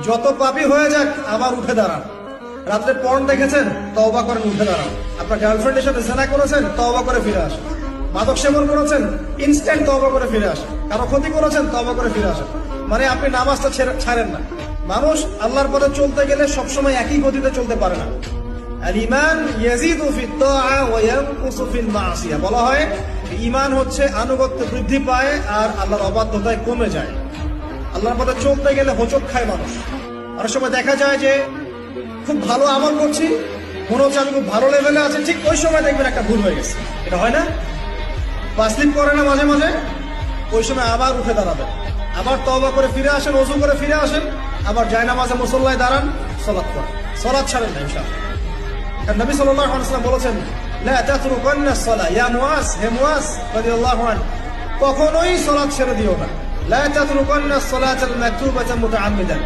যত পাপী হয়ে যাক আবার উঠে দাঁড়ান। রাত্রে পর্ন দেখেছেন, তওবা করেন, উঠে দাঁড়ান। আপনার গার্লফ্রেন্ডের সাথে জেনা করেছেন, তওবা করে ফিরে আসেন। মাদক সেবন করেছেন, ইনস্ট্যান্ট তওবা করে ফিরে আসেন। কারো ক্ষতি করেছেন, তওবা করে ফিরে আসেন। মানে আপনি নামাজটা ছাড়েন না। মানুষ আল্লাহর পথে চলতে গেলে সবসময় একই গতিতে চলতে পারে না। আল ঈমান ইয়াজিদু ফিত তাআ ওয়া ইয়ানকুসু ফিল মাসিয়া। বলা হয় ঈমান হচ্ছে আনুগত্য বৃদ্ধি পায় আর আল্লাহর অবাধ্যতায় কমে যায়। আল্লাহর পথে চলতে গেলে হোঁচট খায় মানুষ। অনেক সময় দেখা যায় যে খুব ভালো আমল করছি, মনে হচ্ছে আমি খুব ভালো লেভেলে আছি, ঠিক ওই সময় দেখবেন একটা ভুল হয়ে গেছে। এটা হয় না? বাসলিপ করে না মাঝে মাঝে? ওই সময় আবার উঠে দাঁড়াবেন, আবার তওবা করে ফিরে আসেন, ওযু করে ফিরে আসেন, আবার জায়নামাজে মুসল্লায় দাঁড়ান, সালাত করেন। সালাত ছাড়েন না ইনশাআল্লাহ। কারণ নবী সাল্লাল্লাহু আলাইহি ওয়াসাল্লাম বলেছেন, লা তাতরুকান্না সালাহ ইয়া মুআজ, হে মুআজ রাদিয়াল্লাহু আনহু, কখনোই সালাত ছেড়ে দিও না। লা তাতরুকান্না সালাতাল মাকতুবাতা মুতাআম্মিদান।